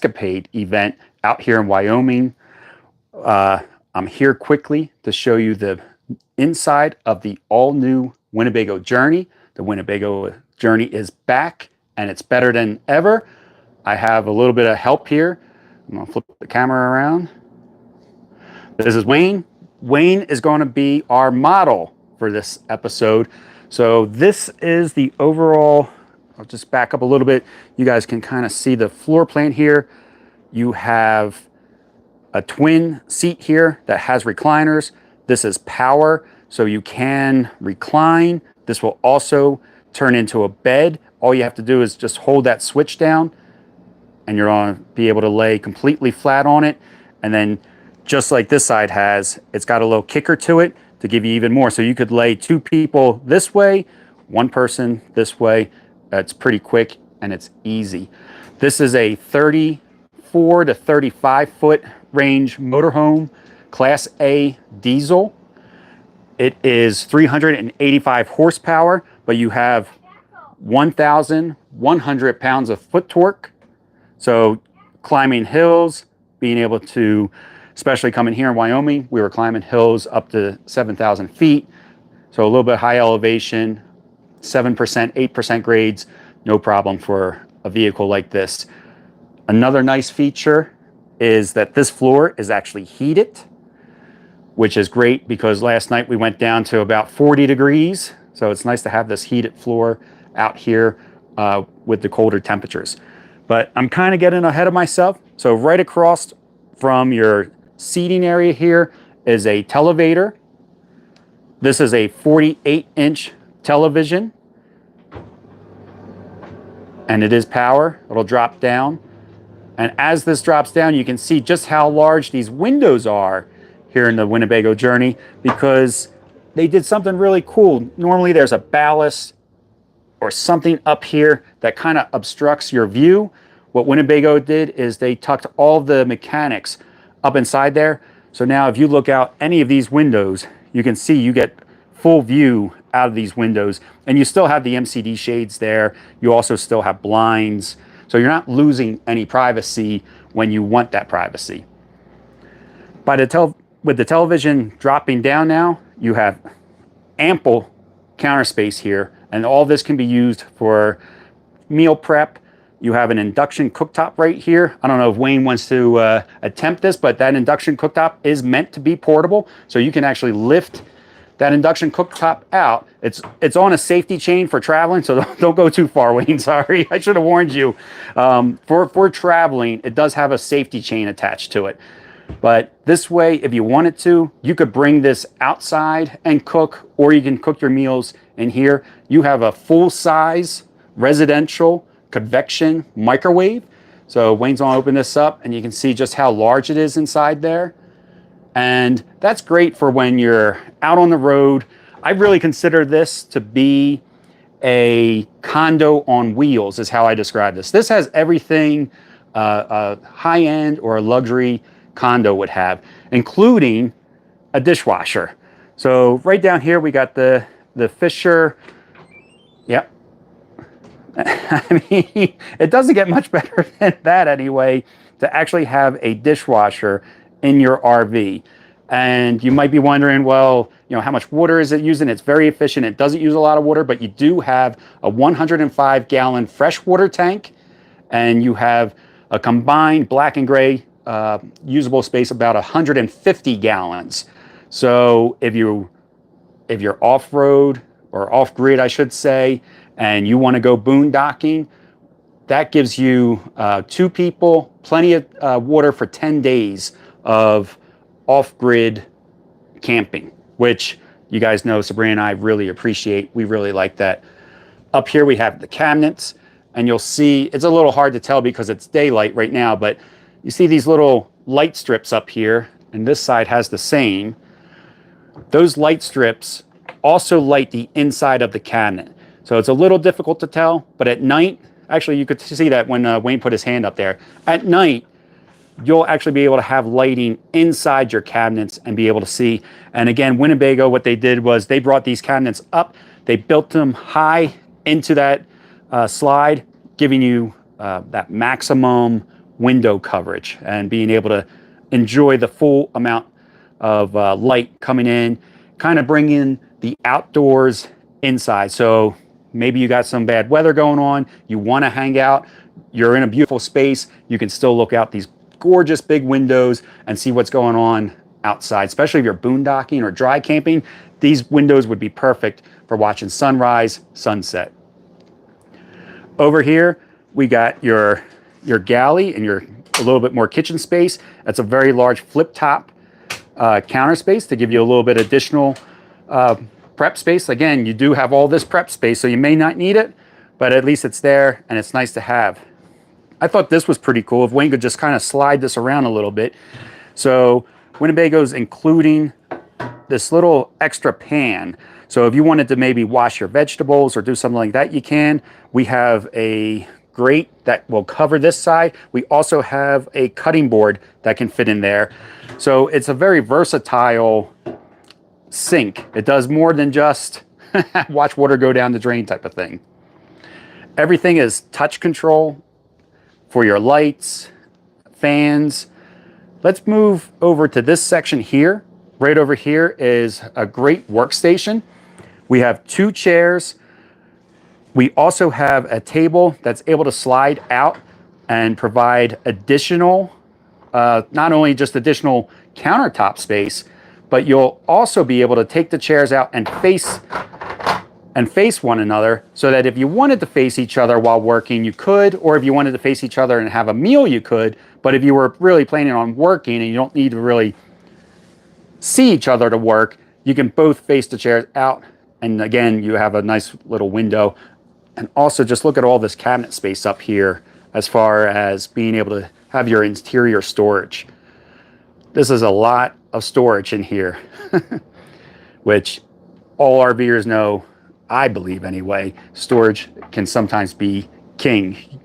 escapade event out here in Wyoming. I'm here quickly to show you the inside of the all-new Winnebago Journey. The Winnebago Journey is back, and it's better than ever. I have a little bit of help here. I'm going to flip the camera around. This is Wayne. Wayne is going to be our model for this episode. So this is the overall, I'll just back up a little bit. You guys can kind of see the floor plan here. You have a twin seat here that has recliners. This is power, so you can recline. This will also turn into a bed. All you have to do is just hold that switch down and you're going to be able to lay completely flat on it. And then just like this side has, it's got a little kicker to it to give you even more. So you could lay two people this way, one person this way. It's pretty quick and it's easy. This is a 34 to 35 foot range motorhome, Class A diesel. It is 385 horsepower, but you have 1,100 pounds of foot torque. So climbing hills, being able to, especially coming here in Wyoming, we were climbing hills up to 7,000 feet. So a little bit high elevation, 7%, 8% grades, no problem for a vehicle like this. Another nice feature is that this floor is actually heated, which is great because last night we went down to about 40 degrees. So it's nice to have this heated floor out here with the colder temperatures. But I'm kind of getting ahead of myself. So right across from your seating area here is a televator. This is a 48-inch television. And it is power. It'll drop down. And as this drops down, you can see just how large these windows are here in the Winnebago Journey because they did something really cool. Normally there's a ballast or something up here that kind of obstructs your view. What Winnebago did is they tucked all the mechanics up inside there. So now if you look out any of these windows, you can see you get full view out of these windows, and you still have the MCD shades there. You also still have blinds. So you're not losing any privacy when you want that privacy. With the television dropping down now, you have ample counter space here, and all this can be used for meal prep. You have an induction cooktop right here. I don't know if Wayne wants to attempt this, but that induction cooktop is meant to be portable, so you can actually lift that induction cooktop out. It's on a safety chain for traveling, so don't go too far, Wayne. Sorry, I should have warned you. For traveling, it does have a safety chain attached to it. But this way, if you wanted to, you could bring this outside and cook, or you can cook your meals in here. You have a full-size residential convection microwave. So Wayne's gonna open this up, and you can see just how large it is inside there. And that's great for when you're out on the road. I really consider this to be a condo on wheels is how I describe this. This has everything a high-end or a luxury condo would have, including a dishwasher. So right down here, we got the Fisher. Yep. I mean, it doesn't get much better than that anyway, to actually have a dishwasher in your RV. And you might be wondering, well, you know, how much water is it using? It's very efficient. It doesn't use a lot of water, but you do have a 105-gallon freshwater tank, and you have a combined black and gray usable space about 150 gallons. So if you're off-road or off-grid, I should say, and you want to go boondocking, that gives you two people, plenty of water for 10 days of off-grid camping, which you guys know Sabrina and I really appreciate. We really like that. Up here we have the cabinets, and you'll see it's a little hard to tell because it's daylight right now, but you see these little light strips up here, and this side has the same. Those light strips also light the inside of the cabinet. So it's a little difficult to tell, but at night, actually you could see that when Wayne put his hand up there. At night, you'll actually be able to have lighting inside your cabinets and be able to see. And again, Winnebago, what they did was they brought these cabinets up, they built them high into that slide, giving you that maximum window coverage and being able to enjoy the full amount of light coming in, kind of bringing the outdoors inside. So maybe you got some bad weather going on, you want to hang out, you're in a beautiful space, you can still look out these gorgeous big windows and see what's going on outside. Especially if you're boondocking or dry camping, these windows would be perfect for watching sunrise, sunset. Over here, we got your galley and your a little bit more kitchen space. That's a very large flip top counter space to give you a little bit additional prep space. Again, you do have all this prep space, so you may not need it, but at least it's there and it's nice to have. I thought this was pretty cool if Wayne could just kind of slide this around a little bit. So Winnebago's including this little extra pan. So if you wanted to maybe wash your vegetables or do something like that, you can. We have a grate that will cover this side. We also have a cutting board that can fit in there. So it's a very versatile sink. It does more than just watch water go down the drain type of thing. Everything is touch control for your lights, fans. Let's move over to this section here. Right over here is a great workstation. We have 2 chairs. We also have a table that's able to slide out and provide additional, not only just additional countertop space, but you'll also be able to take the chairs out and face one another, so that if you wanted to face each other while working, you could, or if you wanted to face each other and have a meal, you could. But if you were really planning on working and you don't need to really see each other to work, you can both face the chairs out. And again, you have a nice little window. And also just look at all this cabinet space up here as far as being able to have your interior storage. This is a lot of storage in here, which all RVers know, I believe anyway, storage can sometimes be king.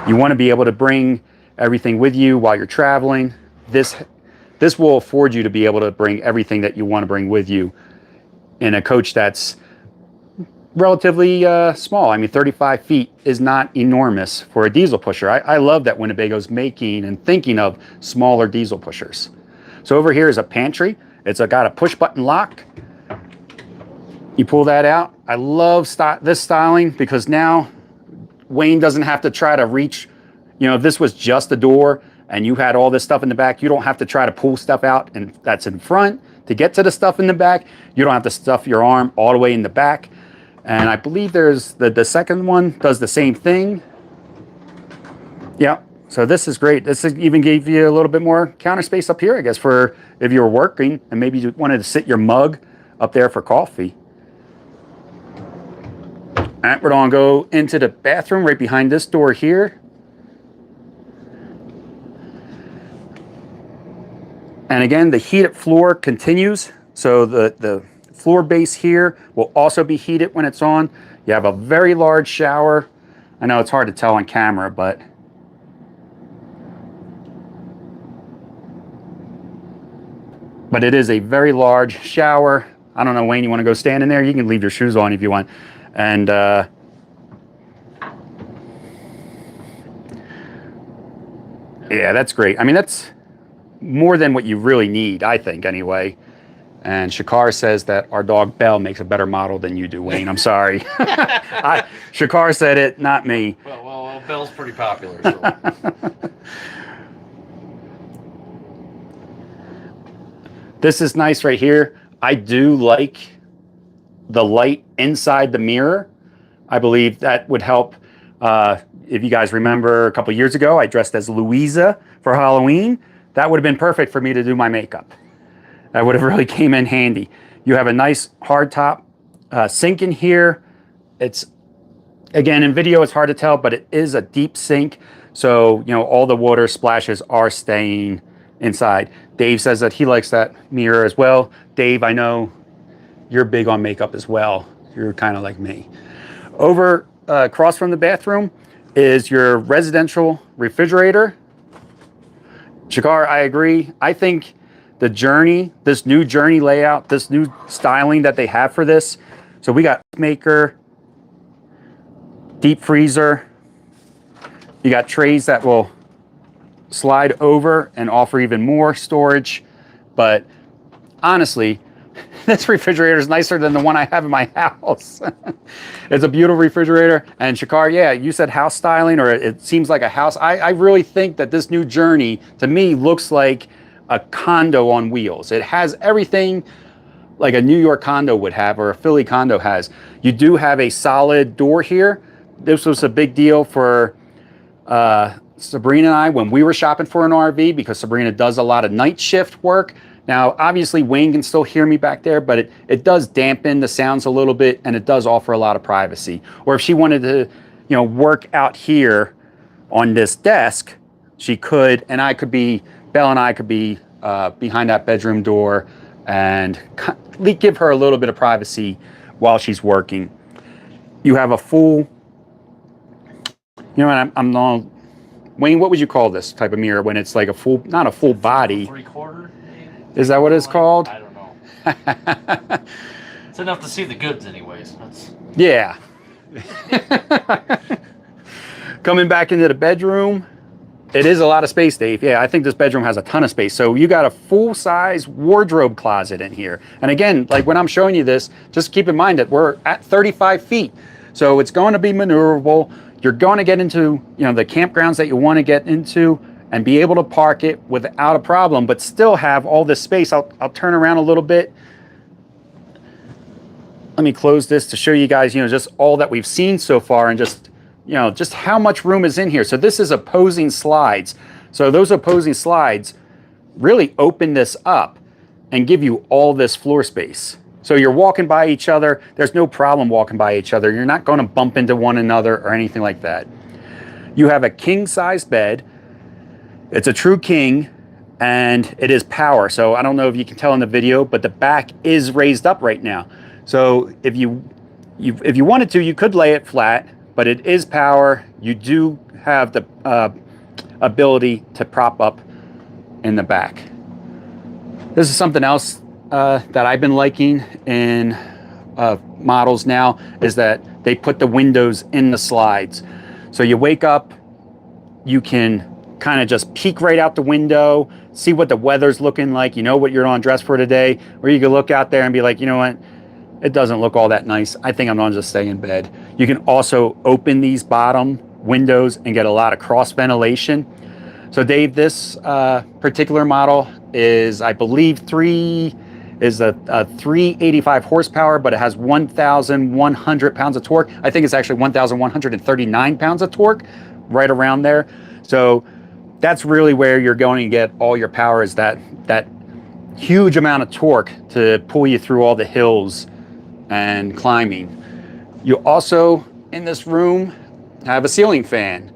You want to be able to bring everything with you while you're traveling. This will afford you to be able to bring everything that you want to bring with you in a coach that's relatively small. I mean, 35 feet is not enormous for a diesel pusher. I love that Winnebago's making and thinking of smaller diesel pushers. So over here is a pantry. It's got a push button lock. You pull that out. I love this styling because now Wayne doesn't have to try to reach. You know, if this was just a door and you had all this stuff in the back, you don't have to try to pull stuff out and that's in front to get to the stuff in the back. You don't have to stuff your arm all the way in the back. And I believe there's the second one does the same thing. Yeah, so this is great. This even gave you a little bit more counter space up here, I guess, for if you were working and maybe you wanted to sit your mug up there for coffee. All right, we're gonna go into the bathroom right behind this door here. And again, the heated floor continues. So the floor base here will also be heated when it's on. You have a very large shower. I know it's hard to tell on camera, but it is a very large shower. I don't know, Wayne, you want to go stand in there? You can leave your shoes on if you want. And yeah, that's great. I mean, that's more than what you really need, I think, anyway. And Shakar says that our dog Belle makes a better model than you do, Wayne. I'm sorry. Shakar said it, not me. Well, Belle's pretty popular. So. This is nice right here. I do like the light inside the mirror. I believe that would help. If you guys remember a couple years ago, I dressed as Louisa for Halloween. That would have been perfect for me to do my makeup. That would have really came in handy. You have a nice hardtop sink in here. It's, again, in video it's hard to tell, but it is a deep sink. So, you know, all the water splashes are staying inside. Dave says that he likes that mirror as well. Dave, I know you're big on makeup as well. You're kind of like me. Over across from the bathroom is your residential refrigerator. Shakar, I agree. I think the Journey, this new Journey layout, this new styling that they have for this. So we got maker, deep freezer. You got trays that will slide over and offer even more storage. But honestly, this refrigerator is nicer than the one I have in my house. It's a beautiful refrigerator. And Shakar, yeah, you said house styling, or it seems like a house. I really think that this new Journey, to me, looks like a condo on wheels. It has everything like a New York condo would have, or a Philly condo has. You do have a solid door here. This was a big deal for Sabrina and I when we were shopping for an RV, because Sabrina does a lot of night shift work. Now, obviously, Wayne can still hear me back there, but it does dampen the sounds a little bit, and it does offer a lot of privacy. Or if she wanted to, work out here on this desk, she could, and Belle and I could be behind that bedroom door and give her a little bit of privacy while she's working. You have a full, I'm not, Wayne, what would you call this type of mirror when it's like a full, not a full body? 3/4? Is that what it's called? I don't know. It's enough to see the goods anyways. Yeah. Coming back into the bedroom, it is a lot of space, Dave. Yeah, I think this bedroom has a ton of space. So you got a full-size wardrobe closet in here. And again, like when I'm showing you this, just keep in mind that we're at 35 feet. So it's going to be maneuverable. You're going to get into, the campgrounds that you want to get into and be able to park it without a problem, but still have all this space. I'll turn around a little bit. Let me close this to show you guys, just all that we've seen so far, and just how much room is in here. So this is opposing slides. So those opposing slides really open this up and give you all this floor space. So you're walking by each other. There's no problem walking by each other. You're not going to bump into one another or anything like that. You have a king-size bed. It's a true king, and it is power. So I don't know if you can tell in the video, but the back is raised up right now. So if you wanted to, you could lay it flat, but it is power. You do have the ability to prop up in the back. This is something else that I've been liking in models now, is that they put the windows in the slides. So you wake up, you can kind of just peek right out the window, see what the weather's looking like, what you're on dress for today, or you can look out there and be like, you know what, it doesn't look all that nice. I think I'm gonna just stay in bed. You can also open these bottom windows and get a lot of cross ventilation. So Dave, this particular model is, I believe, a 385 horsepower, but it has 1,100 pounds of torque. I think it's actually 1,139 pounds of torque, right around there. So that's really where you're going to get all your power, is that huge amount of torque to pull you through all the hills and climbing. You also, in this room, have a ceiling fan.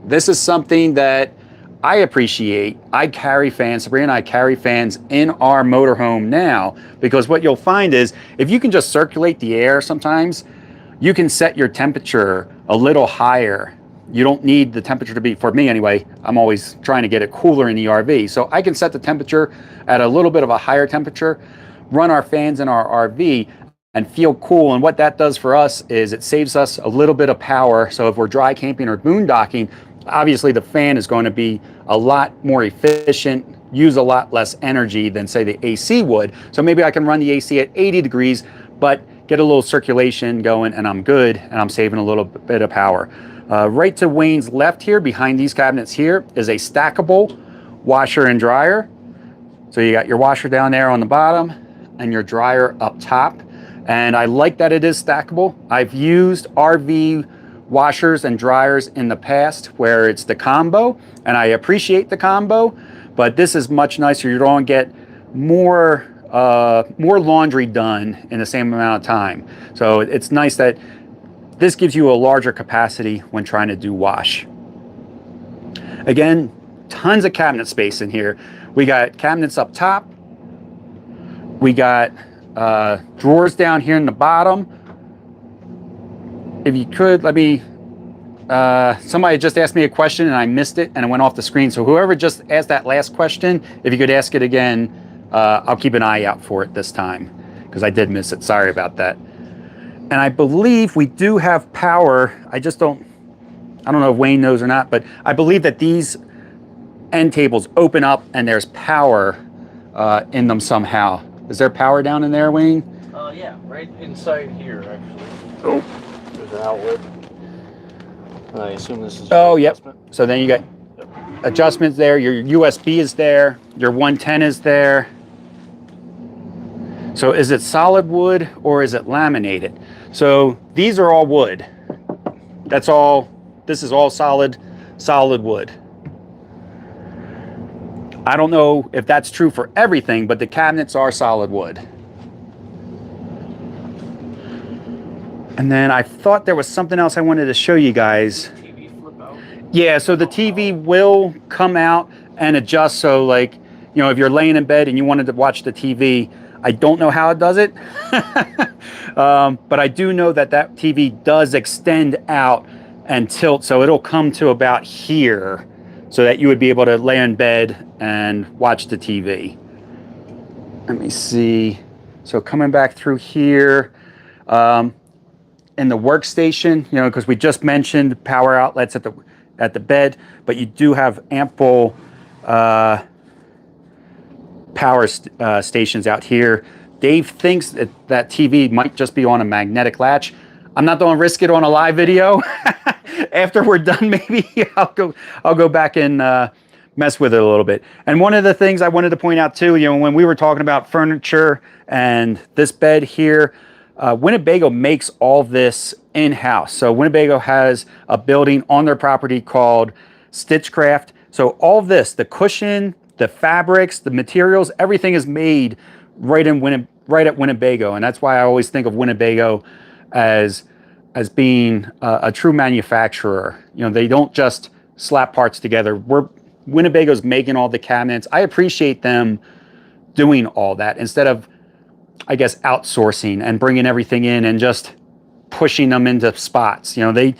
This is something that I appreciate. I carry fans, Sabrina and I carry fans in our motorhome now, because what you'll find is if you can just circulate the air sometimes, you can set your temperature a little higher. You don't need the temperature to be, for me anyway, I'm always trying to get it cooler in the RV. So I can set the temperature at a little bit of a higher temperature, run our fans in our RV, and feel cool. And what that does for us is it saves us a little bit of power. So if we're dry camping or boondocking, obviously the fan is going to be a lot more efficient, use a lot less energy than, say, the AC would. So maybe I can run the AC at 80 degrees, but get a little circulation going, and I'm good, and I'm saving a little bit of power. Right to Wayne's left here, behind these cabinets here, is a stackable washer and dryer. So you got your washer down there on the bottom and your dryer up top. And I like that it is stackable. I've used RV washers and dryers in the past where it's the combo, and I appreciate the combo, but this is much nicer. You're going to get more laundry done in the same amount of time. So it's nice that this gives you a larger capacity when trying to do wash. Again, tons of cabinet space in here. We got cabinets up top. We got drawers down here in the bottom. If you could, let me, somebody just asked me a question and I missed it and it went off the screen. So whoever just asked that last question, if you could ask it again, I'll keep an eye out for it this time, because I did miss it. Sorry about that. And I believe we do have power. I don't know if Wayne knows or not, but I believe that these end tables open up and there's power in them somehow. Is there power down in there, Wayne? Yeah, right inside here, actually. Oh. There's an outlet. I assume this is Oh, your yep. adjustment. So then you got adjustments there. Your USB is there. Your 110 is there. So is it solid wood or is it laminated? So these are all wood. That's all. This is all solid wood. I don't know if that's true for everything, but the cabinets are solid wood. And then I thought there was something else I wanted to show you guys. TV flip out. Yeah, so the TV will come out and adjust. So like, you know, if you're laying in bed and you wanted to watch the TV, I don't know how it does it. But I do know that that TV does extend out and tilt. So it'll come to about here so that you would be able to lay in bed and watch the TV. Let me see. So coming back through here, in the workstation, you know, because we just mentioned power outlets at the bed, but you do have ample power stations out here. Dave thinks that that TV might just be on a magnetic latch. I'm not going to risk it on a live video. After we're done, maybe I'll go back and mess with it a little bit. And one of the things I wanted to point out too, you know, when we were talking about furniture and this bed here, Winnebago makes all this in-house. So Winnebago has a building on their property called Stitchcraft. So all this, the cushion, the fabrics, the materials, everything is made right at Winnebago. And that's why I always think of Winnebago as being a true manufacturer. You know, they don't just slap parts together. Winnebago's making all the cabinets. I appreciate them doing all that instead of, I guess, outsourcing and bringing everything in and just pushing them into spots. You know,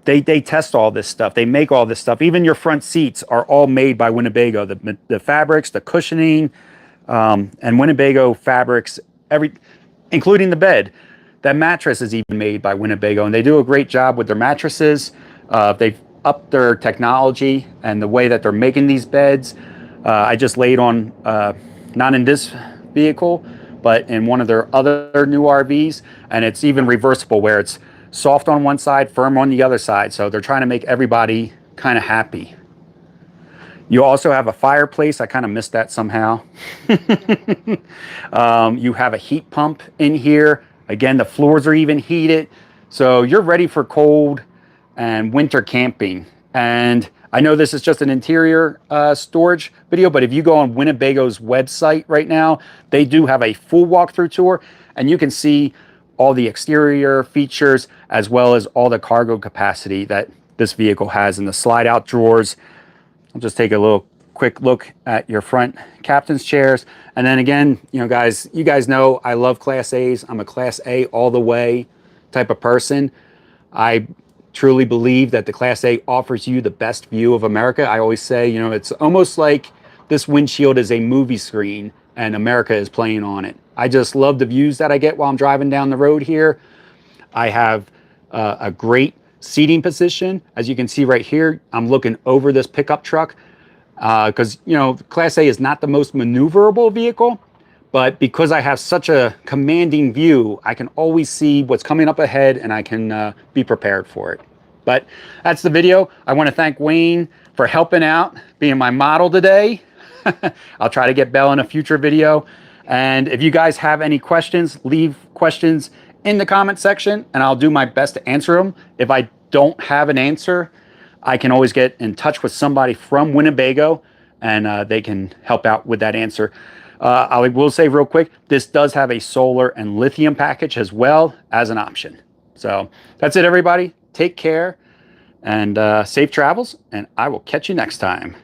they test all this stuff. They make all this stuff. Even your front seats are all made by Winnebago. The fabrics, the cushioning, and Winnebago fabrics, including the bed. That mattress is even made by Winnebago, and they do a great job with their mattresses. They've upped their technology and the way that they're making these beds. I just laid on, not in this vehicle, but in one of their other new RVs, and it's even reversible where it's soft on one side, firm on the other side. So they're trying to make everybody kind of happy. You also have a fireplace. I kind of missed that somehow. You have a heat pump in here. Again, the floors are even heated. So you're ready for cold and winter camping. And I know this is just an interior storage video, but if you go on Winnebago's website right now, they do have a full walkthrough tour, and you can see all the exterior features as well as all the cargo capacity that this vehicle has in the slide out drawers. I'll just take a little quick look at your front captain's chairs. And then again, you know, guys, you guys know I love Class A's. I'm a Class A all the way type of person. I truly believe that the Class A offers you the best view of America. I always say, you know, it's almost like this windshield is a movie screen and America is playing on it. I just love the views that I get while I'm driving down the road here. I have a great seating position. As you can see right here, I'm looking over this pickup truck because, you know, Class A is not the most maneuverable vehicle, but because I have such a commanding view, I can always see what's coming up ahead and I can be prepared for it. But that's the video. I want to thank Wayne for helping out, being my model today. I'll try to get Belle in a future video. And if you guys have any questions, leave questions in the comment section and I'll do my best to answer them. If I don't have an answer, I can always get in touch with somebody from Winnebago and they can help out with that answer. I will say real quick, this does have a solar and lithium package as well as an option. So that's it, everybody. Take care and safe travels, and I will catch you next time.